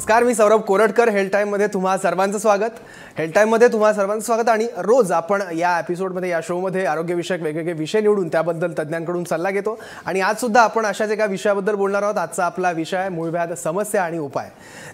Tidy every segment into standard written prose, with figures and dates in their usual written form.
नमस्कार, मी सौरभ कोरटकर. हेल्थ टाईममध्ये तुम्हा सर्वांचं स्वागत. आणि रोज आपण या एपिसोडमध्ये, या शोमध्ये आरोग्यविषयक वेगवेगळे विषय निवडून त्याबद्दल तज्ज्ञांकडून सल्ला घेतो. आणि आज सुद्धा आपण अशाच एका विषयाबद्दल बोलणार आहोत. आजचा आपला विषय आहे मूळव्याध समस्या आणि उपाय.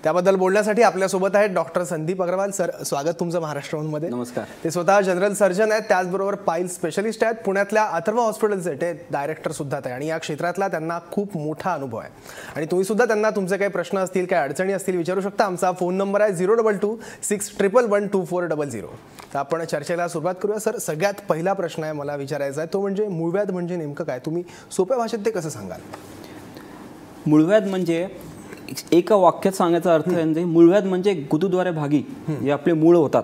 त्याबद्दल बोलण्यासाठी आपल्यासोबत आहेत डॉक्टर संदीप अग्रवाल. सर, स्वागत तुमचं महाराष्ट्र मध्ये. नमस्कार. ते स्वतः जनरल सर्जन आहेत, त्याचबरोबर पाईल स्पेशलिस्ट आहेत. पुण्यातल्या अथर्व हॉस्पिटलचे ते डायरेक्टर सुद्धा आहेत आणि या क्षेत्रातला त्यांना खूप मोठा अनुभव आहे. आणि तुम्ही सुद्धा त्यांना तुमचे काही प्रश्न असतील, काही अडचणी असतील विचारू शकता. आमचा फोन नंबर आहे 02261112400. तर आपण चर्चेला सुरुवात करूया. सर, सगळ्यात पहिला प्रश्न आहे मला विचारायचा आहे, तो म्हणजे मूळव्याध म्हणजे नेमकं काय? तुम्ही सोप्या भाषेत ते कसं सांगाल? मूळव्याध म्हणजे एका वाक्यात सांगायचा अर्थ आहे, मूळव्याध म्हणजे गुदद्वारे भागी जे आपले मूळ होतात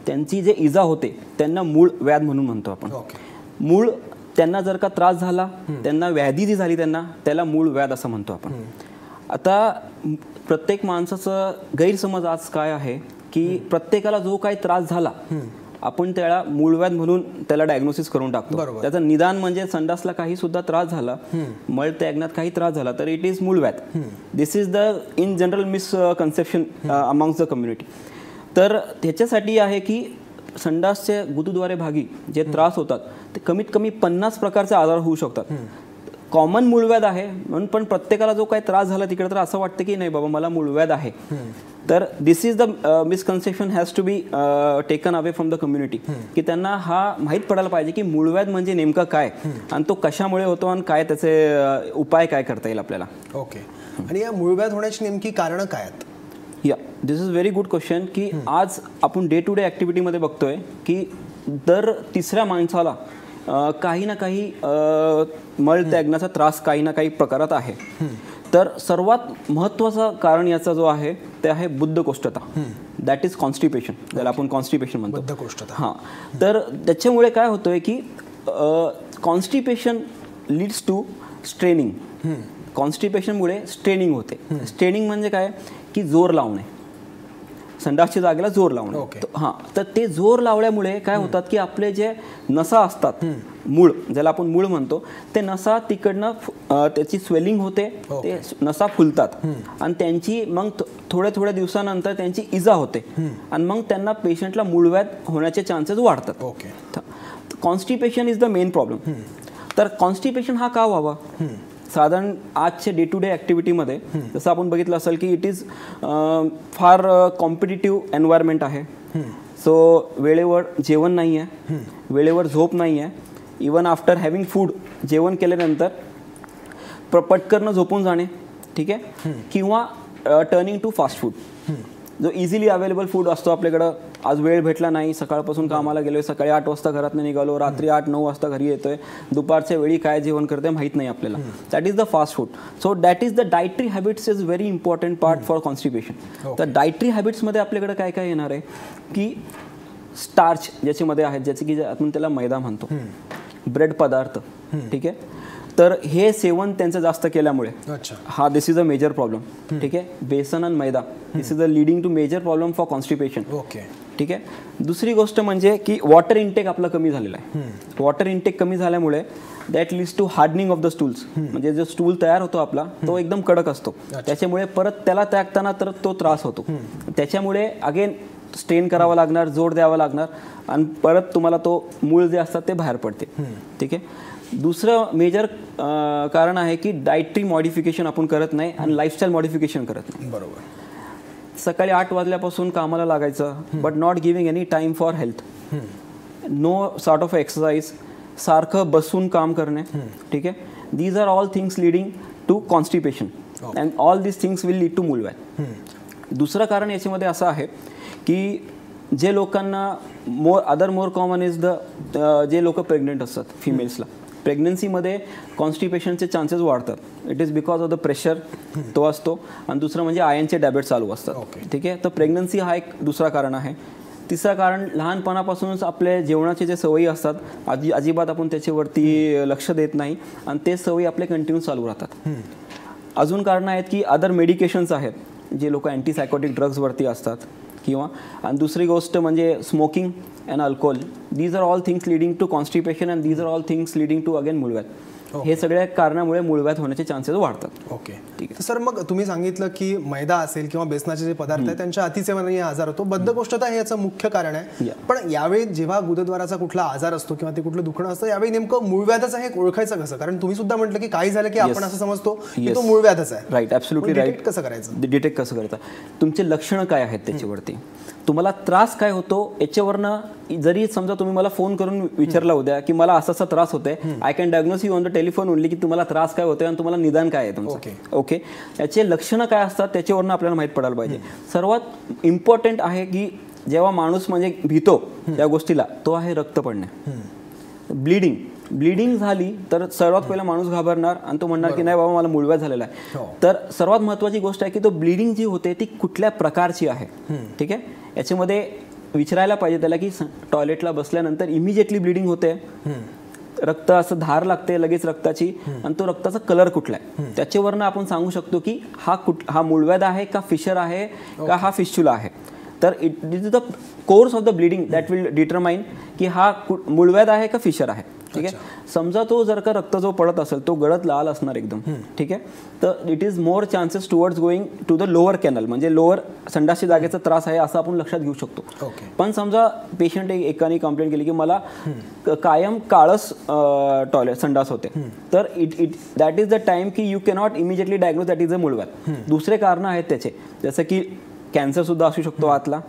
त्यांची जे इजा होते त्यांना मूळ व्याध म्हणून म्हणतो आपण. मूळ त्यांना जर का त्रास झाला, त्यांना व्याधी जी झाली त्यांना, त्याला मूळ व्याध असं म्हणतो आपण. आता प्रत्येक माणसाचं गैरसमज आज काय आहे की प्रत्येकाला जो काही त्रास झाला आपण त्याला मूळव्याध म्हणून त्याला डायग्नोसिस करून टाकतो. त्याचं निदान म्हणजे संडासला काही सुद्धा त्रास झाला, मळ त्यागनात काही त्रास झाला तर इट इज मूळव्याध. This is the in general misconception amongst the community. तर त्याच्यासाठी आहे की संडासचे गुदद्वारे भागी जे त्रास होतात ते कमीत कमी 50 प्रकारचे आजार होऊ शकतात. कॉमन मूळव्याध आहे म्हणून, पण प्रत्येकाला जो काही त्रास झाला तिकडे तर असं वाटतं की नाही बाबा मला मूळव्याध आहे. तर this is the misconception has to be taken away from the community, की त्यांना हा माहीत पडायला पाहिजे की मूळव्याध म्हणजे नेमका काय आणि तो कशामुळे होतो आणि काय त्याचे उपाय काय करता येईल आपल्याला. ओके. आणि या मूळव्याध होण्याची नेमकी कारणं काय आहेत? या दिस इज व्हेरी गुड क्वेश्चन. की आज आपण डे टू डे ॲक्टिव्हिटीमध्ये बघतोय की दर तिसऱ्या माणसाला काही ना काही मळ त्यागण्याचा त्रास काही ना काही प्रकारात आहे. तर सर्वात महत्त्वाचं कारण याचा जो आहे ते आहे बद्धकोष्ठता. दॅट इज कॉन्स्टिपेशन, ज्याला आपण कॉन्स्टिपेशन म्हणतो. बद्धकोष्ठता. हां. तर त्याच्यामुळे काय होतंय की कॉन्स्टिपेशन लीड्स टू स्ट्रेनिंग. कॉन्स्टिपेशनमुळे स्ट्रेनिंग होते. स्ट्रेनिंग म्हणजे काय की जोर लावणे, संडासच्या जागेला जोर लावणे. हां. तर ते जोर लावल्यामुळे काय होतात की आपले जे नसा असतात, मूळ ज्याला आपण मूळ म्हणतो, ते नसा तिकडनं त्याची स्वेलिंग होते, ते नसा फुलतात आणि त्यांची मग थोड्या दिवसानंतर त्यांची इजा होते आणि मग त्यांना पेशंटला मूळव्याध होण्याचे चान्सेस वाढतात. Constipation is the main problem. तर कॉन्स्टिपेशन हा का व्हावा? साधारण आजच्या डे टू डे ॲक्टिव्हिटीमध्ये जसं आपण बघितलं असेल की it is far competitive environment आहे. सो वेळेवर जेवण नाही आहे, वेळेवर झोप नाही आहे. इवन आफ्टर हॅव्हिंग फूड, जेवण केल्यानंतर पटकन झोपून जाणे, ठीक आहे, किंवा टर्निंग टू फास्ट फूड. जो इझिली अवेलेबल फूड असतो आपल्याकडं. आज वेळ भेटला नाही, सकाळपासून कामाला गेलोय, सकाळी 8 वाजता घरात निघालो, रात्री 8-9 वाजता घरी येतोय, दुपारच्या वेळी काय जेवण करतोय माहीत नाही आपल्याला. That is the fast food. So that is the dietary habits is very important part for constipation. तर डायटरी हॅबिट्समध्ये आपल्याकडे काय काय येणार आहे की स्टार्च ज्याच्यामध्ये आहेत, ज्याचे की आपण त्याला मैदा म्हणतो, ब्रेड पदार्थ, ठीक आहे. तर हे सेवन त्यांचं जास्त केल्यामुळे हा this is a major problem. ठीक आहे. बेसन आणि मैदा, this is a leading to major problem for constipation. ठीक आहे. दुसरी गोष्ट म्हणजे की वॉटर इंटेक आपला कमी झालेला आहे. वॉटर इंटेक कमी झाल्यामुळे that leads to hardening of the stools. म्हणजे जो स्टूल तयार होतो आपला तो एकदम कडक असतो, त्याच्यामुळे परत त्याला त्यागताना तर तो त्रास होतो. त्याच्यामुळे अगेन स्ट्रेन करावा लागणार, जोर द्यावा लागणार आणि परत तुम्हाला तो मूळ जे असतात ते बाहेर पडते. ठीक आहे. दुसरं मेजर कारण आहे की डायटरी मॉडिफिकेशन आपण करत नाही आणि लाईफस्टाईल मॉडिफिकेशन करत नाही. बरोबर. सकाळी 8 वाजल्यापासून कामाला लागायचं, but not giving any time for health. No sort of exercise, सारखं बसून काम करणे. ठीक आहे. These are all things leading to constipation and all these things will lead to मूळव्याध. दुसरं कारण याच्यामध्ये असं आहे की जे लोकांना मोर कॉमन इज द जे लोक प्रेग्नेंट असतात, फिमेल्सला प्रेग्नन्सीमध्ये कॉन्स्टिपेशनचे चान्सेस वाढतात. It is because of the pressure तो असतो आणि दुसरं म्हणजे आयनचे टॅबलेट चालू असतात. ठीक आहे. तर प्रेग्नन्सी हा एक दुसरा कारण आहे. तिसरं कारण लहानपणापासूनच आपले जेवणाचे जे सवयी असतात अजिबात आपण त्याच्यावरती लक्ष देत नाही आणि ते सवयी आपले कंटिन्यू चालू राहतात. अजून कारणं आहेत की अदर मेडिकेशन्स आहेत, जे लोक अँटीसायकोटिक ड्रग्सवरती असतात किंवा. आणि दुसरी गोष्ट म्हणजे smoking and alcohol. These are all things leading to constipation and these are all things leading to again मूळव्याध. हे सगळ्या कारणामुळे मूळव्याध होण्याचे चान्सेस वाढतात. ओके, ठीक आहे. सर, मग तुम्ही सांगितलं की मैदा असेल किंवा बेसनाचे जे पदार्थ आहेत त्यांच्या अतिसेवनाने आजार होतो. बद्धकोष्ठता हे याचं मुख्य कारण आहे. पण यावेळी जेव्हा गुदद्वाराचा कुठला आजार असतो किंवा ते कुठलं दुखणं असतं, यावेळी नेमकं मूळव्याधाचं हे ओळखायचं कसं? कारण तुम्ही सुद्धा म्हटलं की काही झालं की आपण असं समजतो की तो मूळव्याधच आहे. Right, absolutely right. कसं करायचं? डिटेक्ट कसं करायचं? तुमचे लक्षणं काय आहेत त्याच्यावरती, तुम्हाला त्रास काय होतो याच्यावरनं. जरी समजा तुम्ही मला फोन करून विचारला उद्या की मला असा असा त्रास होतोय, I can diagnose you on the telephone only की तुम्हाला त्रास काय होतोय आणि तुम्हाला निदान काय आहे तुमचं. ओके, याचे लक्षणं काय असतात त्याच्यावरनं आपल्याला माहीत पडायला पाहिजे. सर्वात इम्पॉर्टंट आहे की जेव्हा माणूस म्हणजे भीतो त्या गोष्टीला, तो आहे रक्त पडणे, ब्लिडिंग झाली तर सर्वात पहिला माणूस घाबरणार आणि तो म्हणणार की नाही बाबा मला मूळव्याध झालेला आहे. तर सर्वात महत्त्वाची गोष्ट आहे की तो ब्लिडिंग जी होते ती कुठल्या प्रकारची आहे. ठीक आहे, याच्यामध्ये विचारायला पाहिजे त्याला की टॉयलेटला बसल्यानंतर इमिजिएटली ब्लिडिंग होते, रक्त असं धार लागते लगेच रक्ताची, आणि तो रक्ताचा कलर कुठला आहे त्याच्यावरनं आपण सांगू शकतो की हा मूळव्याध आहे का फिशर आहे का हा फिस्चुला आहे. तर it is the course of the bleeding that will determine की हा मूळव्याध आहे का फिशर आहे. ठीक आहे, समजा तो जर का रक्त जो पडत असेल तो गडद लाल असणार एकदम. ठीक आहे, तर it is more chances towards going to the lower canal, म्हणजे लोअर संडासच्या जागेचा त्रास आहे असं आपण लक्षात घेऊ शकतो. पण समजा पेशंट एकाने कंप्लेंट केली की मला कायम काळस टॉयलेट संडास होते, तर दॅट इज द टाइम की you cannot immediately diagnose that is a मूळव्याध. दुसरे कारण आहेत त्याचे, जसं की कॅन्सर सुद्धा असू शकतो आतला,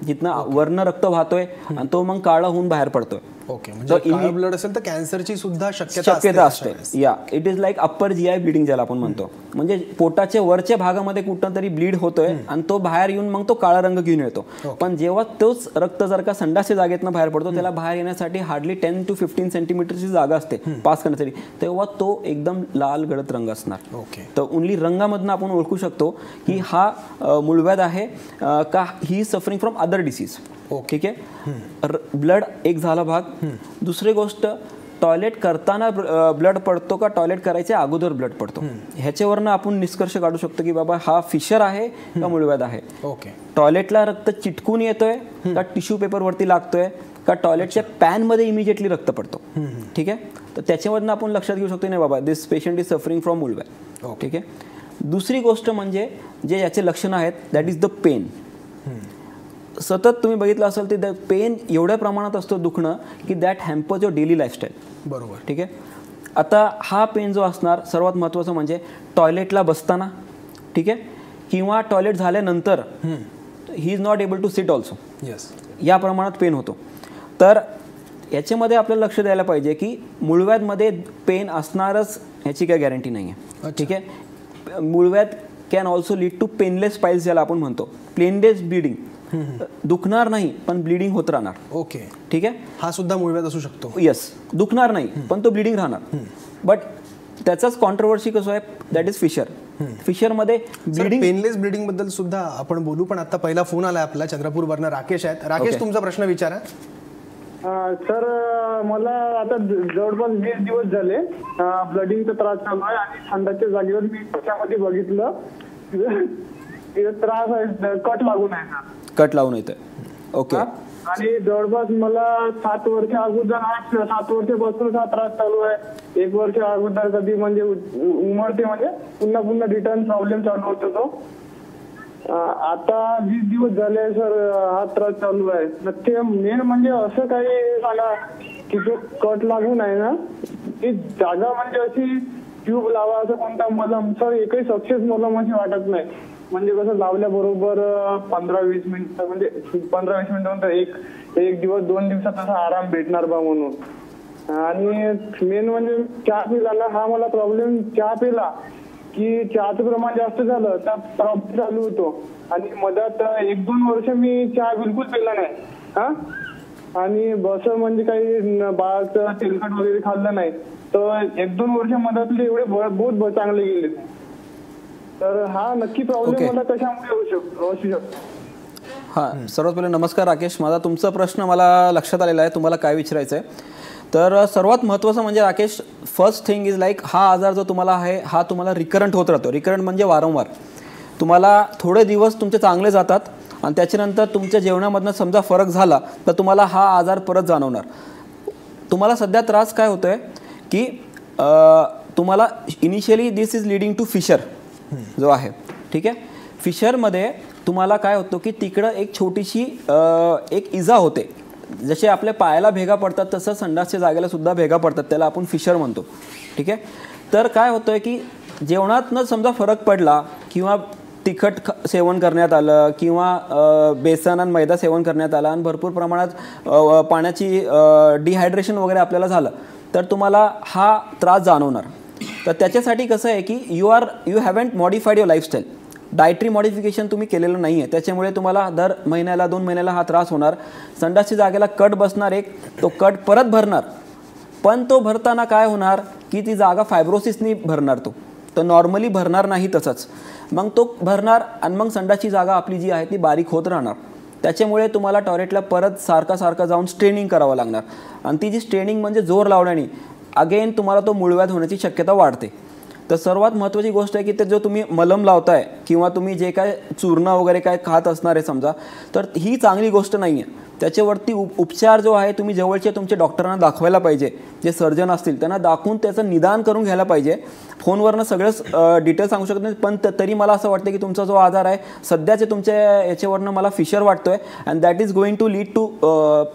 जिथनं वर्ण रक्त वाहतोय आणि तो मग काळा होऊन बाहेर पडतोय. ओके, म्हणजे काळं ब्लड असेल तर कॅन्सरची सुद्धा शक्यता असते. या it is like upper GI bleeding ज्याला आपण म्हणतो, म्हणजे पोटाच्या वरच्या भागामध्ये कुठं तरी ब्लीड होतोय आणि तो बाहेर येऊन मग तो काळा रंग घेऊन येतो. पण जेव्हा तोच रक्त जर का संडासच्या जागेतनं बाहेर पडतो, त्याला बाहेर येण्यासाठी हार्डली 10 to 15 सेंटीमीटरची जागा असते पास करण्यासाठी, तेव्हा तो एकदम लाल गडद रंग असणार. तर ओनली रंगामधनं आपण ओळखू शकतो की हा मूळव्याध आहे का ही सफरिंग फ्रॉम अदर डिसीज. ठीक आहे, ब्लड एक झाला भाग. दुसरी गोष्ट, टॉयलेट करताना ब्लड पडतो का टॉयलेट करायच्या अगोदर ब्लड पडतो, ह्याच्यावरनं आपण निष्कर्ष काढू शकतो की बाबा हा फिशर आहे का मूळव्याध आहे. टॉयलेटला रक्त चिटकून येतोय का टिश्यू पेपरवरती लागतोय का टॉयलेटच्या पॅनमध्ये इमिजिएटली रक्त पडतो. ठीक आहे, तर त्याच्यावरनं आपण लक्षात घेऊ शकतो नाही बाबा दिस पेशंट इज सफरिंग फ्रॉम मूळव्याध. ठीक आहे, दुसरी गोष्ट म्हणजे जे याचे लक्षणं आहेत दॅट इज द पेन. सतत तुम्ही बघितलं असेल ते पेन एवढ्या प्रमाणात असतो दुखणं की that hampers your daily lifestyle. बरोबर. ठीक आहे, आता हा पेन जो असणार सर्वात महत्त्वाचं म्हणजे टॉयलेटला बसताना, ठीक आहे, किंवा टॉयलेट झाल्यानंतर he is not able to sit also. या प्रमाणात पेन होतो. तर याच्यामध्ये आपल्याला लक्ष द्यायला पाहिजे की मूळव्याधमध्ये पेन असणारच ह्याची काही गॅरंटी नाही आहे. ठीक आहे, मूळव्याध can also lead to painless piles ज्याला आपण म्हणतो, पेनलेस ब्लिडिंग, दुखणार नाही पण ब्लिडिंग होत राहणार. ओके, ठीक आहे, हा सुद्धा मूळव्याध असू शकतो. येस, दुखणार नाही पण तो ब्लिडिंग राहणार. बट त्याचाच कॉन्ट्रोवर्सी कसं आहे दॅट इज फिशर. फिशरमध्ये ब्लिडिंग, पेनलेस ब्लिडिंग बद्दल सुद्धा आपण बोलू, पण आता पहिला फोन आला आपला चंद्रपूरवरनं. राकेश आहेत. राकेश, तुमचा प्रश्न विचारा. सर, मला आता जवळपास 20 दिवस झाले ब्लडिंगचा त्रास चालू आहे आणि थंडाच्या जागेवर मी त्याच्यामध्ये बघितलं त्रास आहे, कट लागून आहे सर. कट लावून येतोय. ओके, आणि जवळपास मला 7 वर्ष अगोदर 7 वर्षापासून हा त्रास चालू आहे. 1 वर्ष अगोदर कधी म्हणजे उमरते, म्हणजे पुन्हा पुन्हा रिटर्न प्रॉब्लेम चालू होतो तो. आता 20 दिवस झाले सर हा त्रास चालू आहे. ते मेन म्हणजे असं काही सांगा की जो कट लागून आहे ना ती जागा म्हणजे अशी ट्यूब लावा असं कोणता मलम सर एकही सक्सेस मलम अशी वाटत नाही. म्हणजे कसं लावल्याबरोबर 15-20 मिनिटं, म्हणजे 15-20 मिनिटं एक दिवस 2 दिवसात असा आराम भेटणार बा म्हणून. आणि मेन म्हणजे चहा पिला ना, हा मला प्रॉब्लेम चहा पिला की चहाचं प्रमाण जास्त झालं तर प्रॉब्लेम चालू होतो. आणि मधात 1-2 वर्ष मी चहा बिलकुल पिला नाही. हा, आणि बस म्हणजे काही बाळाचं तेलकट वगैरे खाल्लं नाही, तर 1-2 वर्ष मधातले एवढे बहुत चांगले गेले. तर हा नक्की प्रॉब्लेम मला कशामुळे असू शकतो. हां, सर्वात पहिले नमस्कार राकेश. माझा तुमचा प्रश्न मला लक्षात आलेला आहे, तुम्हाला काय विचारायचं आहे. तर सर्वात महत्त्वाचं म्हणजे Rakesh, first thing is like हा आजार जो तुम्हाला आहे हा तुम्हाला रिकरंट होत राहतो. रिकरंट म्हणजे वारंवार. तुम्हाला थोडे दिवस तुमचे चांगले जातात आणि त्याच्यानंतर तुमच्या जेवणामधनं समजा फरक झाला तर तुम्हाला हा आजार परत जाणवणार. तुम्हाला सध्या त्रास काय होतोय की तुम्हाला initially this is leading to fissure जो आहे, ठीक आहे. फिशरमध्ये तुम्हाला काय होतं की तिकडं एक छोटीशी एक इजा होते. जसे आपल्या पायाला भेगा पडतात तसं संडासच्या जागेला सुद्धा भेगा पडतात, त्याला आपण फिशर म्हणतो, ठीक आहे. तर काय होतं की जेवणातनं समजा फरक पडला किंवा तिखट सेवन करण्यात आलं किंवा बेसन आणि मैदा सेवन करण्यात आला आणि भरपूर प्रमाणात पाण्याची डिहायड्रेशन वगैरे आपल्याला झालं तर तुम्हाला हा त्रास जाणवणार. तर त्याच्यासाठी कसं आहे की you haven't modified your lifestyle. Dietary modification तुम्ही केलेलं नाही आहे, त्याच्यामुळे तुम्हाला दर महिन्याला 2 महिन्याला हा त्रास होणार. संडासची जागेला कट बसणार, एक तो कट परत भरणार, पण तो भरताना काय होणार की ती जागा फायब्रोसिसनी भरणार, तो नॉर्मली भरणार नाही तसंच. मग तो भरणार आणि मग संडासची जागा आपली जी आहे ती बारीक होत राहणार. त्याच्यामुळे तुम्हाला टॉयलेटला परत सारखं जाऊन स्ट्रेनिंग करावं लागणार आणि ती जी स्ट्रेनिंग म्हणजे जोर लावण्याने अगेन तुम्हाला तो मूळव्याध होण्याची शक्यता वाढते. तर सर्वात महत्त्वाची गोष्ट आहे की ते जो तुम्ही मलम लावताय किंवा तुम्ही जे काय चूर्ण वगैरे काय खात असणार आहे समजा, तर ही चांगली गोष्ट नाही आहे. त्याच्यावरती उपचार जो आहे तुम्ही जवळचे तुमच्या डॉक्टरांना दाखवायला पाहिजे, जे सर्जन असतील त्यांना दाखवून त्याचं निदान करून घ्यायला पाहिजे. फोनवरनं सगळंच डिटेल सांगू शकत नाही, पण तरी मला असं वाटतं की तुमचा जो आजार आहे सध्याचे तुमच्या याच्यावरनं मला फिशर वाटतोय and that is going to lead to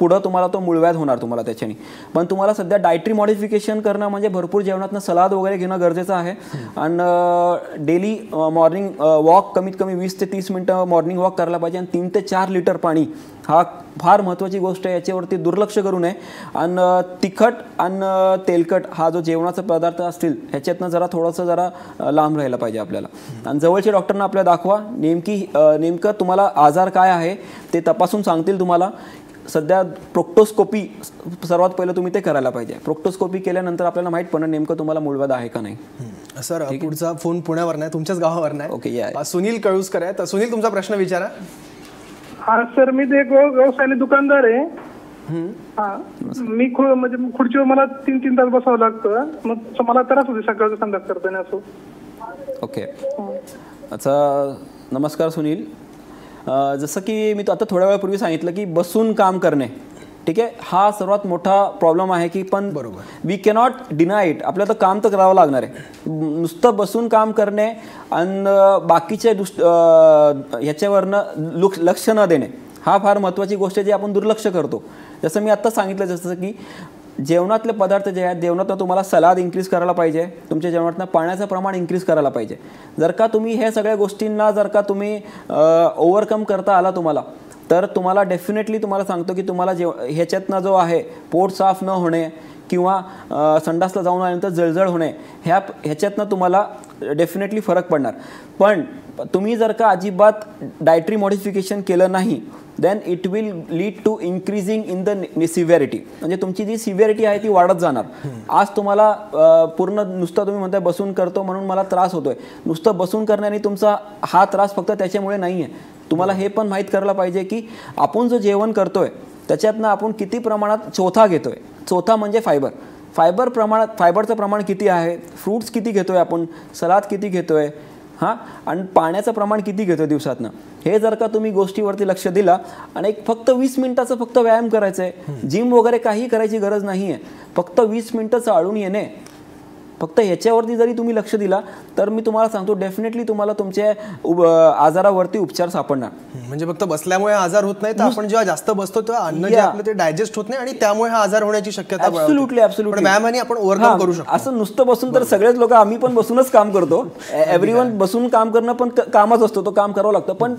पुढं तुम्हाला तो मूळव्याध होणार तुम्हाला त्याच्याने. पण तुम्हाला सध्या डायटरी मॉडिफिकेशन करणं म्हणजे भरपूर जेवणातनं सलाद वगैरे घेणं गरजेचं आहे आणि डेली मॉर्निंग वॉक कमीत कमी 20 ते 30 मिनटं मॉर्निंग वॉक करायला पाहिजे आणि 3 ते 4 लिटर पाणी, हा फार महत्त्वाची गोष्ट आहे, याच्यावरती दुर्लक्ष करू नये. आणि तिखट आणि तेलकट हा जो जेवणाचा पदार्थ असतील ह्याच्यातनं जरा लांब राहायला पाहिजे आपल्याला. आणि जवळच्या डॉक्टरना आपल्याला दाखवा, नेमकं तुम्हाला आजार काय आहे ते तपासून सांगतील तुम्हाला. सध्या प्रोक्टोस्कोपी सर्वात पहिलं तुम्ही ते करायला पाहिजे. प्रोक्टोस्कोपी केल्यानंतर आपल्याला माहीत पडणार नेमकं तुम्हाला मूळव्याध आहे का नाही. सर पुढचा फोन पुण्यावर नाही, तुमच्याच गावावर नाही. ओके, सुनील कळुसकर आहे. तर सुनील तुमचा प्रश्न विचारा. हा सर, मी ते व्यवसायाने दुकानदार आहे. हा, मी म्हणजे खुर्चीवर मला 3 तास बसावं लागतं, मग मला त्रास होते सकाळचं संडास करताना असं. ओके, अच्छा, नमस्कार सुनील. जसं की मी आता थोड्या वेळापूर्वी सांगितलं की बसून काम करणे, ठीक आहे, हा सर्वात मोठा प्रॉब्लेम आहे की पण बरोबर वी कॅनॉट डिनाय इट. आपल्याला तर काम तर करावं लागणार आहे. नुसतं बसून काम करणे आणि बाकीच्या ह्याच्यावरनं लक्ष न देणे हा फार महत्त्वाची गोष्ट आहे, जी आपण दुर्लक्ष करतो. जसं मी आत्ता सांगितलं, जसं की जेवणातले पदार्थ जे आहेत, जेवणातनं तुम्हाला सलाद इन्क्रीज करायला पाहिजे, तुमच्या जेवणातनं पाण्याचं प्रमाण इन्क्रीज करायला पाहिजे. जर का तुम्ही ह्या सगळ्या गोष्टींना जर का तुम्ही ओव्हरकम करता आला तुम्हाला, तर तुम्हाला डेफिनेटली तुम्हाला सांगतो की तुम्हाला ह्याच्यातनं जो आहे पोट साफ न होणे किंवा संडासला जाऊन आल्यानंतर जळजळ होणे ह्याच्यातनं तुम्हाला डेफिनेटली फरक पडणार. पण तुम्ही जर का अजिबात डायटरी मॉडिफिकेशन केलं नाही, then it will lead to increasing in the severity. म्हणजे तुमची जी सिव्हिरिटी आहे ती वाढत जाणार. आज तुम्हाला पूर्ण नुसतं तुम्ही म्हणताय बसून करतो म्हणून मला त्रास होतोय, नुसतं बसून करण्याने तुमचा हा त्रास फक्त त्याच्यामुळे नाही आहे. तुम्हाला हे पण माहीत करायला पाहिजे की आपण जो जेवण करतोय त्याच्यातनं आपण किती प्रमाणात चोथा घेतोय. चोथा म्हणजे फायबरचं प्रमाण किती आहे, फ्रूट्स किती घेतोय आपण, सलाद किती घेतोय, हां, आणि पाण्याचं प्रमाण किती घेतोय दिवसातनं. हे जर का तुम्ही गोष्टीवरती लक्ष दिला आणि फक्त 20 मिनिटाचं फक्त व्यायाम करायचं आहे, जिम वगैरे काही करायची गरज नाही आहे, फक्त 20 मिनिटं चालून येणे, फक्त ह्याच्यावरती जरी तुम्ही लक्ष दिला तर मी तुम्हाला सांगतो डेफिनेटली तुम्हाला तुमच्या आजारावरती उपचार सापडणार. म्हणजे फक्त बसल्यामुळे आजार होत नाही, तर आपण जेव्हा जास्त बसतो तेव्हा अन्न जे आपलं ते डायजेस्ट होत नाही आणि त्यामुळे हा आजार होण्याची शक्यता ॲब्सोल्युटली व्यायामाने आपण ओव्हरकम करू शकतो. असं नुसतं बसून तर सगळेच लोक, आम्ही पण बसूनच काम करतो, एव्हरीवन बसून काम करणं पण कामच असतो, तो काम करावं लागतं, पण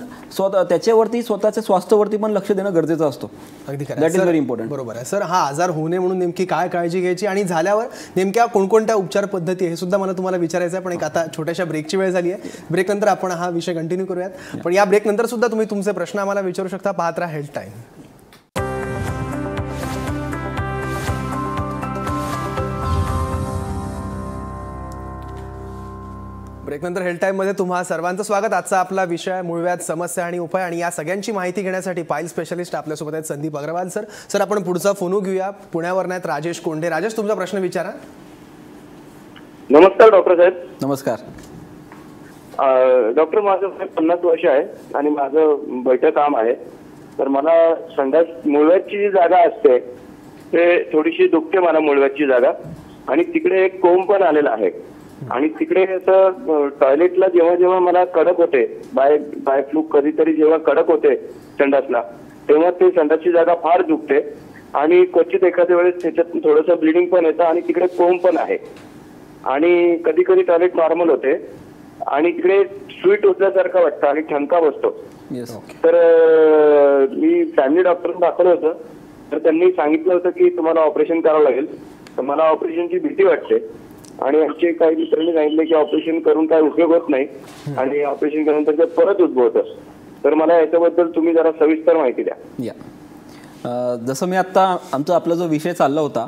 त्याच्यावरती स्वतःच्या स्वास्थ्यावरती पण लक्ष देणं गरजेचं असतो. अगदी खरं, दॅट इज व्हेरी इम्पॉर्टंट. बरोबर आहे सर. हा आजार होऊ नये म्हणून नेमकी काय काळजी घ्यायची आणि झाल्यावर नेमक्या कोणकोणत्या उपचार पद्धती हे सुद्धा मला तुम्हाला विचारायचं आहे. पण एक आता छोट्याशा ब्रेकची वेळ झाली आहे. ब्रेक नंतर आपण हा विषय कंटिन्यू करूयात. पण या ब्रेक नंतर सुद्धा तुम्ही तुमचे प्रश्न आम्हाला विचारू शकता. पाहत राहा हेल्थ टाइम. ब्रेकनंतर हेल्थ टाईममध्ये तुम्हा सर्वांचं स्वागत. आजचा आपला विषय आहे मूळव्याध, समस्या आणि उपाय. आणि या सगळ्यांची माहिती घेण्यासाठी पाईल स्पेशलिस्ट आपल्यासोबत आहेत संदीप अग्रवाल सर. सर, आपण पुढचा फोन घेऊया. पुण्यावर नाहीत राजेश कोंडे. राजेश, तुमचा प्रश्न विचारा. नमस्कार डॉक्टर साहेब. नमस्कार डॉक्टर, माझं 50 वर्ष आहे आणि माझं बैठक काम आहे. तर मला संडास मूळव्याधची जी जागा असते ते थोडीशी दुखते मला, मूळव्याधची जागा. आणि तिकडे एक कोंब पण आलेला आहे. आणि तिकडे असं टॉयलेटला जेव्हा जेव्हा मला कडक होते, बाय फ्लूक कधीतरी जेव्हा कडक होते संडासला, तेव्हा ते संडासची जागा फार दुखते आणि क्वचित एखाद्या वेळेस त्याच्यात थोडंसं ब्लिडिंग पण येतं आणि तिकडे कोंब पण आहे. आणि कधी कधी टॉयलेट नॉर्मल होते आणि तिकडे स्वीट उठल्यासारखं वाटतं आणि ठणका बसतो. तर मी फॅमिली डॉक्टरला दाखवलं होतं, तर त्यांनी सांगितलं होतं की तुम्हाला ऑपरेशन करावं लागेल. तर मला ऑपरेशनची भीती वाटते आणि आमचे काही मित्रांनी सांगितलं की ऑपरेशन करून काय उपयोग होत नाही आणि ऑपरेशन केल्यानंतर ते परत उद्भवतं. तर मला याच्याबद्दल तुम्ही जरा सविस्तर माहिती द्या. जसं मी आत्ता आपला जो विषय चालला होता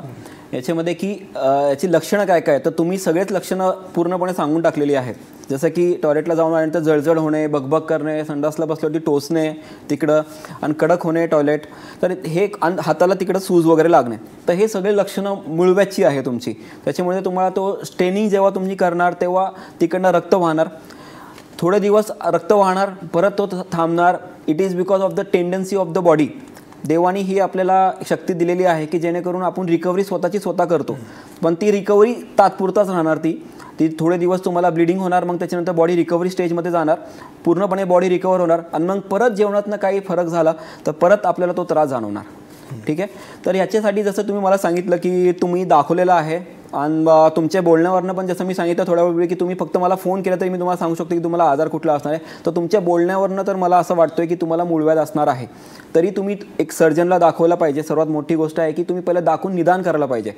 याच्यामध्ये की याची लक्षणं काय काय, तर तुम्ही सगळेच लक्षणं पूर्णपणे सांगून टाकलेली आहेत. जसं की टॉयलेटला जाऊन आल्यानंतर जळजळ होणे, बगबग करणे, संडासला बसल्यावरती टोचणे तिकडं आणि कडक होणे टॉयलेट, तर हे हाताला तिकडं सूज वगैरे लागणे, तर हे सगळे लक्षणं मुळव्याची आहे तुमची. त्याच्यामुळे तुम्हाला तो स्टेनिंग जेव्हा तुम्ही करणार तेव्हा तिकडनं रक्त वाहणार, थोडे दिवस रक्त वाहणार, परत तो थांबणार. It is because of the tendency of the body. देवानी ही आपल्याला शक्ती दिलेली आहे की जेणेकरून आपण रिकव्हरी स्वतः करतो, पण ती रिकव्हरी तात्पुरताच राहणार. ती थोडे दिवस तुम्हाला ब्लिडिंग होणार, मग त्याच्यानंतर बॉडी रिकव्हरी स्टेजमध्ये जाणार, पूर्णपणे बॉडी रिकवर होणार आणि मग परत जेवणातनं काही फरक झाला तर परत आपल्याला तो त्रास जाणवणार. ठीक आहे. तर याच्यासाठी जसं तुम्ही मला सांगितलं की तुम्ही दाखवलेलं आहे आणि तुमच्या बोलण्यावरनं पण जसं मी सांगितलं थोड्या वेळ की तुम्ही फक्त मला फोन केला तरी मी तुम्हाला सांगू शकतो की तुम्हाला आजार कुठला असणार आहे. तर तुमच्या बोलण्यावरनं तर मला असं वाटतंय की तुम्हाला मूळव्याध असणार आहे. तरी तुम्ही एक सर्जनला दाखवलं पाहिजे. सर्वात मोठी गोष्ट आहे की तुम्ही पहिलं दाखवून निदान करायला पाहिजे.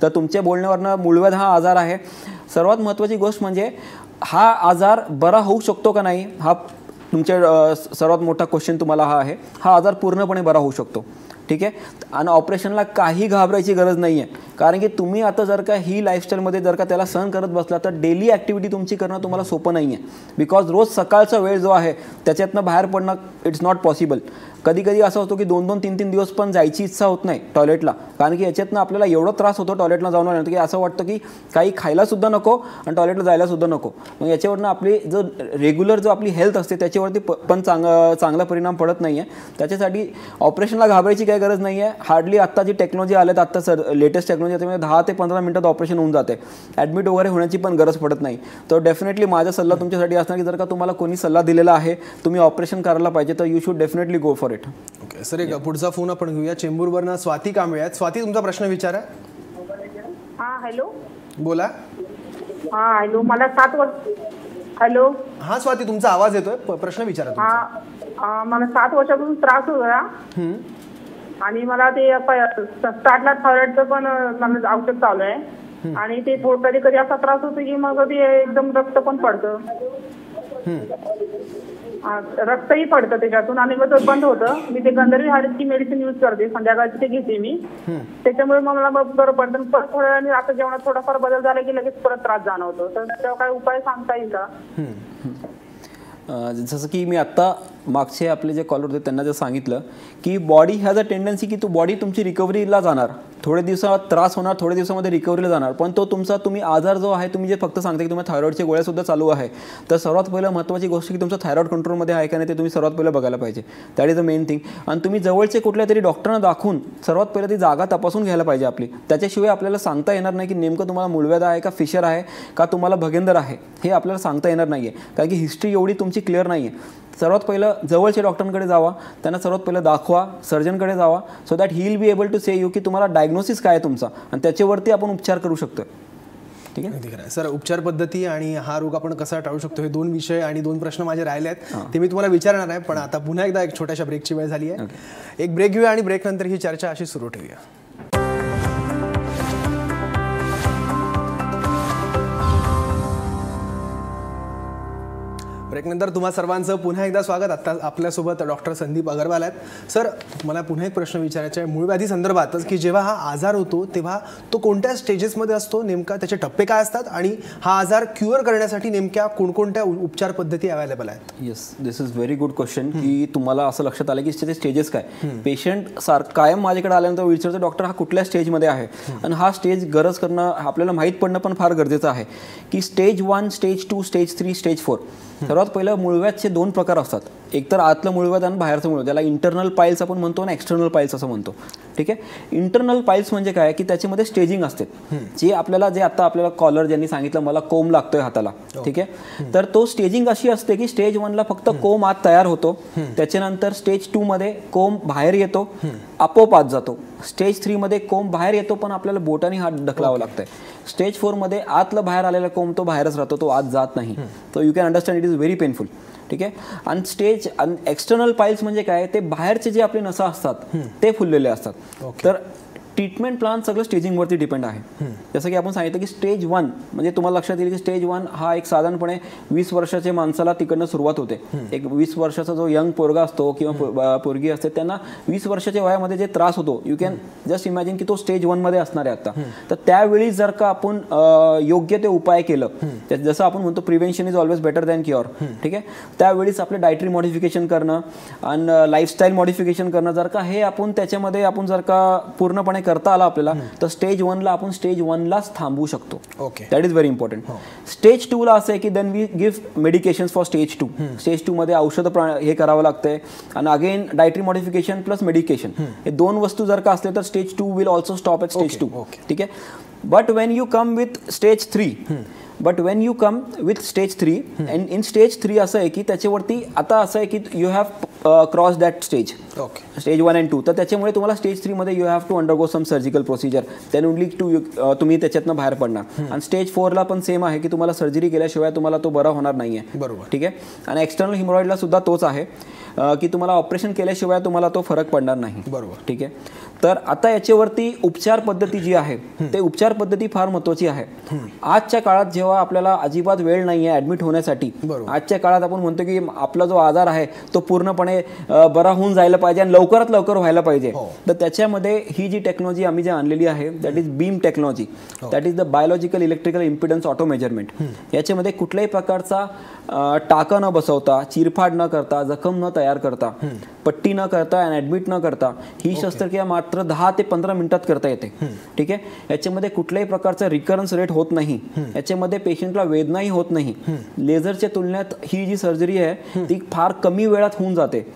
तर तुमच्या बोलण्यावरनं मूळव्याध हा आजार आहे. सर्वात महत्त्वाची गोष्ट म्हणजे हा आजार बरा होऊ शकतो का नाही, हा तुमच्या सर्वात मोठा क्वेश्चन तुम्हाला हा आहे. हा आजार पूर्णपणे बरा होऊ शकतो. ठीक आहे. आणि ऑपरेशनला काही घाबरायची गरज नाही आहे, कारण की तुम्ही आता जर का ही लाईफस्टाईलमध्ये जर का त्याला सहन करत बसला तर डेली ॲक्टिव्हिटी तुमची करणं तुम्हाला सोपं नाही आहे. बिकॉज रोज सकाळचा वेळ जो आहे त्याच्यातनं बाहेर पडणं इट्स नॉट पॉसिबल. कधी कधी असं होतं की 2-2, 3-3 दिवस पण जायची इच्छा होत नाही टॉयलेटला, कारण की याच्यातनं आपल्याला एवढा त्रास होतो टॉयलेटला जाऊन आल्यानंतर की असं वाटतं की काही खायलासुद्धा नको आणि टॉयलेटला जायलासुद्धा नको. मग याच्यावरनं आपली जो रेग्युलर जो आपली हेल्थ असते त्याच्यावरती पण चांगला परिणाम पडत नाही आहे. त्याच्यासाठी ऑपरेशनला घाबरायची काही गरज नाही आहे. हार्डली आत्ता जी टेक्नॉलॉजी आल्यात, आत्ता लेटेस्ट टेक्नॉलॉजी, त्याच्यामध्ये 10 ते 15 मिनिटात ऑपरेशन होऊन जाते. ॲडमिट वगैरे होण्याची पण गरज पडत नाही. तर डेफिनेटली माझा सल्ला तुमच्यासाठी असणार की जर का तुम्हाला कोणी सल्ला दिलेला आहे तुम्ही ऑपरेशन करायला पाहिजे तर you should definitely go for it. Okay sir, एक पुढचा फोन आपण घेऊया. चेंबूरवरनं स्वाती कांबळे आहेत. स्वाती, तुमचा प्रश्न विचारा. हां हॅलो, बोला. हां हॅलो, मला 7 वर्ष. हॅलो. हा स्वाती, तुमचा आवाज येतोय, प्रश्न विचारा तुमचा. हां, मला 7 वर्षापासून त्रास होता आणि मला ते स्टार्टला थायरॉइडचं पण मला औषध चालू आहे आणि ते कधी कधी असा त्रास होतो की मग कधी एकदम रक्त पण पडतं, रक्तही पडतं त्याच्यातून आणि मग ते बंद होतं. मी ते गंधर्वी हार्टची मेडिसिन यूज करते, संध्याकाळची ते घेते मी, त्याच्यामुळे मग मला बरं पडतं. परत थोड्या वेळाने आता जेवणात थोडाफार बदल झाला की लगेच परत त्रास जाणवतो. तर त्याच्यावर काय उपाय सांगता येईल का? जसं की मी आत्ता मागचे आपले जे कॉलर होते त्यांना जर सांगितलं की बॉडी हॅज अ टेंडन्सी की बॉडी तुमची रिकव्हरीला जाणार, थोडे दिवसात त्रास होणार, थोड्या दिवसामध्ये रिकव्हरीला जाणार, पण तुम्ही आजार जो आहे, तुम्ही जे फक्त सांगता की तुम्हाला थायरॉइडच्या गोळ्यासुद्धा चालू आहे, तर सर्वात पहिलं महत्त्वाची गोष्ट की तुमचं थायरॉइड कंट्रोलमध्ये आहे का नाही ते तुम्ही सर्वात पहिलं बघायला पाहिजे. That is the main thing. आणि तुम्ही जवळचे कुठल्या तरी डॉक्टरांना दाखवून सर्वात पहिलं ती जागा तपासून घ्यायला पाहिजे आपली. त्याच्याशिवाय आपल्याला सांगता येणार नाही की नेमकं तुम्हाला मूळव्याध आहे का फिशर आहे का तुम्हाला भगेंदर आहे, हे आपल्याला सांगता येणार नाही आहे, कारण की हिस्ट्री एवढी तुमची क्लिअर नाही आहे. सर्वात पहिलं जवळच्या डॉक्टरांकडे जावा, त्यांना सर्वात पहिलं दाखवा, सर्जनकडे जावा, so that he will be able to say you की तुम्हाला डायग्नोसिस काय आहे तुमचा आणि त्याच्यावरती आपण उपचार करू शकतो. ठीक आहे सर, उपचार पद्धती आणि हा रोग आपण कसा टाळू शकतो हे 2 विषय आणि 2 प्रश्न माझे राहिले आहेत, ते मी तुम्हाला विचारणार आहे. पण आता पुन्हा एकदा एक छोट्याशा ब्रेकची वेळ झाली आहे. एक ब्रेक घेऊया आणि ब्रेक नंतर ही चर्चा अशी सुरू ठेवूया. ब्रेकनंतर तुम्हा सर्वांचं पुन्हा एकदा स्वागत. आता आपल्यासोबत डॉक्टर संदीप अगरवाल आहेत. सर, मला पुन्हा एक प्रश्न विचारायचा आहे मूळव्याधी संदर्भातच की जेव्हा हा आजार होतो तेव्हा तो कोणत्या स्टेजेसमध्ये असतो, नेमका त्याचे टप्पे काय असतात आणि हा आजार क्युअर करण्यासाठी नेमक्या कोणकोणत्या उपचार पद्धती अवेलेबल आहेत? Yes, this is very good question की तुम्हाला असं लक्षात आलं की त्याचे स्टेजेस काय. पेशंट कायम माझ्याकडे आल्यानंतर विचारतो डॉक्टर हा कुठल्या स्टेजमध्ये आहे, आणि हा स्टेज गरज करणं आपल्याला माहीत पडणं पण फार गरजेचं आहे की स्टेज 1, स्टेज 2, स्टेज 3, स्टेज 4. सर्वात पहिलं मूळव्याधचे 2 प्रकार असतात. एक तर आतलं मूळव्याध आणि बाहेरचं मूळव्याध, त्याला इंटरनल पाईल्स आपण म्हणतो आणि एक्सटर्नल पाईल्स असं म्हणतो. ठीक आहे. इंटरनल पाईल्स म्हणजे काय की त्याच्यामध्ये स्टेजिंग असते, जे आता आपल्याला कॉलर ज्यांनी सांगितलं मला कोंब लागतोय हाताला, ठीक आहे. तर तो स्टेजिंग अशी असते की स्टेज 1 ला फक्त कोंब आत तयार होतो, त्याच्यानंतर स्टेज 2 मध्ये कोंब बाहेर येतो, आपोआप आत जातो. स्टेज 3 मध्ये कोंब बाहेर येतो पण आपल्याला बोटाने हात ढकलावा लागतंय. स्टेज 4 मध्ये आतलं बाहेर आलेला कोंब तो बाहेरच राहतो, तो आत जात नाही. तो you can understand it is very painful, ठीक आहे. आणि एक्सटर्नल पाईल्स म्हणजे काय, ते बाहेरचे जे आपले नसा असतात ते फुललेले असतात. तर ट्रीटमेंट प्लान सगळं स्टेजिंगवरती डिपेंड आहे. जसं की आपण सांगितलं की स्टेज 1 म्हणजे तुम्हाला लक्षात येईल की स्टेज 1 हा एक साधारणपणे 20 वर्षाच्या माणसाला तिकडनं सुरुवात होते. एक 20 वर्षाचा जो यंग पोरगा असतो किंवा पोरगी असते त्यांना 20 वर्षाच्या वयामध्ये जे त्रास होतो, यू कॅन जस्ट इमॅजिन की तो स्टेज 1 मध्ये असणार आहे आता. तर त्यावेळी जर का आपण योग्य ते उपाय केलं, जसं आपण म्हणतो prevention is always better than cure, ठीक आहे. त्यावेळीच आपले डायटरी मॉडिफिकेशन करणं आणि लाईफस्टाईल मॉडिफिकेशन करणं, जर का हे आपण त्याच्यामध्ये आपण जर का पूर्णपणे करता आला आपल्याला, तर स्टेज 1 ला आपण स्टेज 1 लाच थांबवू शकतो. Okay, that is very important. Stage 2 ला असं आहे की then we give medications for stage 2. Stage 2 मध्ये औषध हे करावं लागतंय आणि again dietary modification plus medication, हे 2 वस्तू जर का असले तर stage 2 will also stop at stage 2, ठीक आहे. But when you come with stage 3 and in stage 3 असं आहे की त्याच्यावरती आता असं आहे की you have cross that stage, stage 1 and 2. तर त्याच्यामुळे तुम्हाला स्टेज 3 मध्ये you have to undergo some surgical procedure, then only तुम्ही त्याच्यातनं बाहेर पडणार. आणि स्टेज 4 ला पण सेम आहे की तुम्हाला सर्जरी केल्याशिवाय तुम्हाला तो बरा होणार नाहीये, बरोबर, ठीक आहे. आणि एक्सटर्नल हिमोरॉइडला सुद्धा तोच आहे की तुम्हाला ऑपरेशन केल्याशिवाय तुम्हाला तो फरक पडणार नाही, बरोबर, ठीक आहे. तर आता याच्यावरती उपचार पद्धती जी आहे, ते उपचार पद्धती फार महत्त्वाची आहे. आजच्या काळात जेव्हा आपल्याला अजिबात वेळ नाही आहे ऍडमिट होण्यासाठी, आजच्या काळात आपण म्हणतो की आपला जो आजार आहे तो पूर्णपणे बरा होऊन जायला पाहिजे आणि लवकरात लवकर व्हायला पाहिजे. तर त्याच्यामध्ये ही जी टेक्नॉलॉजी आम्ही जी आणलेली आहे that is beam technology, that is the biological electrical impedance auto measurement. याच्यामध्ये कुठल्याही प्रकारचा टाका न बसवता, चिरफाड न करता, जखम न तयार करता, पट्टी न करता आणि ऍडमिट न करता ही शस्त्रक्रिया मात्र 10 ते 15 मिनिटात करता येते, ठीक आहे. याच्यामध्ये कुठल्याही प्रकारचा रिकरन्स रेट होत नाही, याच्यामध्ये पेशंटला वेदनाही होत नाही. लेझरच्या तुलनेत ही जी सर्जरी आहे ती फार कमी वेळात होऊन जाते.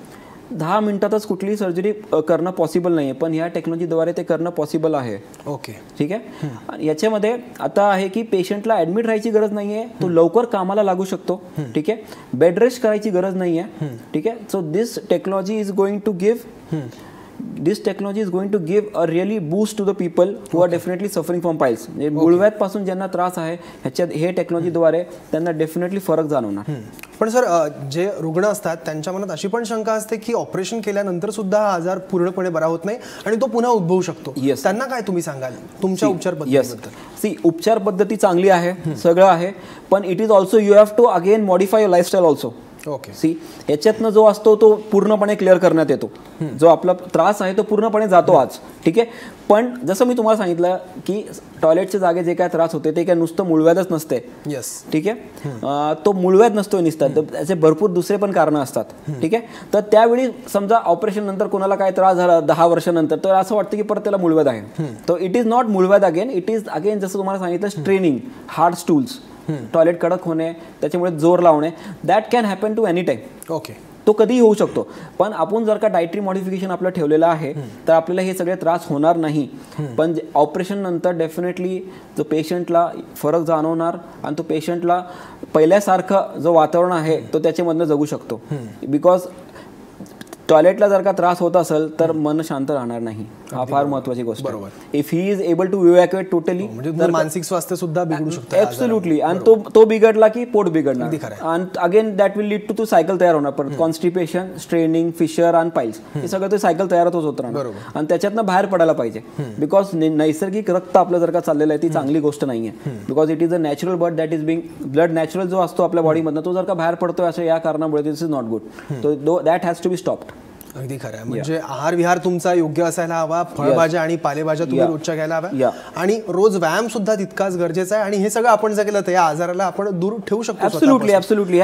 10 मिनिटातच कुठलीही सर्जरी करणं पॉसिबल नाही आहे, पण ह्या टेक्नॉलॉजीद्वारे ते करणं पॉसिबल आहे. ओके, ठीक आहे. याच्यामध्ये आता आहे की पेशंटला ऍडमिट राहायची गरज नाही आहे, तो लवकर कामाला लागू शकतो, ठीक आहे. बेड रेस्ट करायची गरज नाही आहे, ठीक आहे. So this technology is going to give a really boost to the people who are definitely suffering from piles. म्हणजे मुळव्याध पासून ज्यांना त्रास आहे ह्याच्यात हे टेक्नॉलॉजीद्वारे त्यांना डेफिनेटली फरक जाणवणार. पण सर, जे रुग्ण असतात त्यांच्या मनात अशी पण शंका असते की ऑपरेशन केल्यानंतर सुद्धा हा आजार पूर्णपणे बरा होत नाही आणि तो पुन्हा उद्भवू शकतो. त्यांना काय तुम्ही सांगाल तुमच्या उपचार पद्धतीबद्दल? उपचार पद्धती चांगली आहे, सगळं आहे, पण it is also you have to again modify your lifestyle also. Okay, याच्यातनं जो असतो तो पूर्णपणे क्लिअर करण्यात येतो, जो आपला त्रास आहे तो पूर्णपणे जातो आज, ठीक आहे. पण जसं मी तुम्हाला सांगितलं की टॉयलेटच्या जागे जे काय त्रास होते ते काय नुसतं मुळव्याधच नसते, ठीक आहे. तो मुळव्याध नसतोय नुसता, त्याचे भरपूर दुसरे पण कारणं असतात, ठीक आहे. तर त्यावेळी समजा ऑपरेशन नंतर कोणाला काय त्रास झाला 10 वर्षानंतर, तर असं वाटतं की परत त्याला मुळव्याध आहे. तर इट इज नॉट मुळव्याध अगेन, इट इज अगेन जसं तुम्हाला सांगितलं स्ट्रेनिंग, हार्ड स्टूल्स, टॉयलेट कडक होणे, त्याच्यामुळे जोर लावणे, that can happen to any time. Okay, तो कधीही होऊ शकतो. पण आपण जर का डायटरी मॉडिफिकेशन आपलं ठेवलेलं आहे तर आपल्याला हे सगळे त्रास होणार नाही. पण ऑपरेशन नंतर डेफिनेटली जो पेशंटला फरक जाणवणार आणि तो पेशंटला पहिल्यासारखं जो वातावरण आहे तो त्याच्यामधनं जगू शकतो. बिकॉज टॉयलेटला जर का त्रास होत असेल तर मन शांत राहणार नाही, हा फार महत्वाची गोष्ट आहे. If he is able to evacuate totally, तर मानसिक स्वास्थ्य सुद्धा बिघडू शकतं. ऍब्सोल्युटली. आणि तो बिघडला की पोट बिघडणार आणि again that will lead to cycle तयार होणार. परत कॉन्स्टिपेशन, स्ट्रेनिंग, फिशर आणि पाईल्स, हे सगळं ते सायकल तयारच होत राहणार आणि त्याच्यातनं बाहेर पडायला पाहिजे. बिकॉज नैसर्गिक रक्त आपलं जर का चाललेलं आहे ती चांगली गोष्ट नाहीये. Because it is a natural blood that is being blood natural जो असतो आपल्या बॉडीमधनं तो जर का बाहेर पडतोय असं या कारणामुळे this is not good. So that has to be stopped. अगदी खरं आहे. म्हणजे आहार विहार तुमचा योग्य असायला हवा, फळभाज्या आणि पालेभाज्या तुम्ही रोजच्या घ्यायला हव्या आणि रोज व्यायाम सुद्धा तितकाच गरजेचा आहे. आणि हे सगळं आपण जर केलं तर या आजाराला आपण दूर ठेवू शकतो. ऍब्सोल्युटली.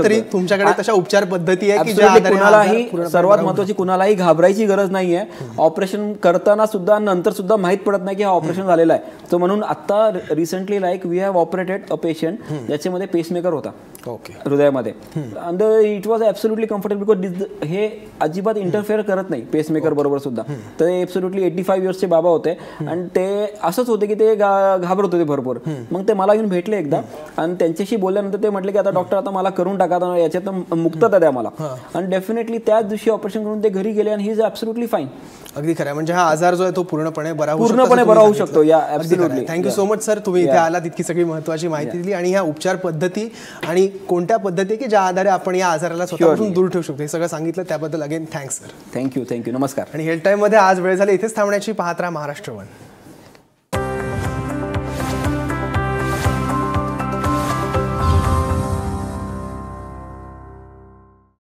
तरी तुमच्याकडे तशा उपचार पद्धती आहे की कुणालाही, सर्वात महत्वाची, कुणालाही घाबरायची गरज नाहीये. ऑपरेशन करताना सुद्धा नंतर सुद्धा माहित पडत नाही की हा ऑपरेशन झालेला आहे. तर म्हणून आता recently like we have operated a patient ज्याच्यामध्ये पेसमेकर होता हृदयामध्ये, आणि it was absolutely comfortable because हे अजिबात अजिबात इंटरफेअर करत नाही पेसमेकर बरोबर सुद्धा. तर एब्सोल्युटली 85 इयर्सचे बाबा होते आणि ते असंच होते की ते घाबरत होते भरपूर. मग ते मला येऊन भेटले एकदा आणि त्यांच्याशी बोलल्यानंतर ते म्हटले की आता डॉक्टर आता मला करून टाका, आता याच्यात मुक्तता द्या मला. आणि डेफिनेटली त्याच दिवशी ऑपरेशन करून ते घरी गेले आणि ही इज ॲब्सोल्युटली फाईन. अगदी खरं, म्हणजे हा आजार जो आहे तो पूर्णपणे बरा होऊ शकतो. या absolutely. Thank you so much sir, तुम्ही इथे आलात, इतकी सगळी महत्त्वाची माहिती दिली आणि ह्या उपचार पद्धती आणि कोणत्या पद्धती की ज्या आधारे आपण या आजाराला स्वतःपासून दूर ठेवू शकतो हे सगळं सांगितलं, त्याबद्दल अगेन थँक्स सर. थँक्यू. नमस्कार. आणि हेल्थ टाईममध्ये आज वेळ झाली इथेच थांबण्याची. पाहत राहा महाराष्ट्र वन.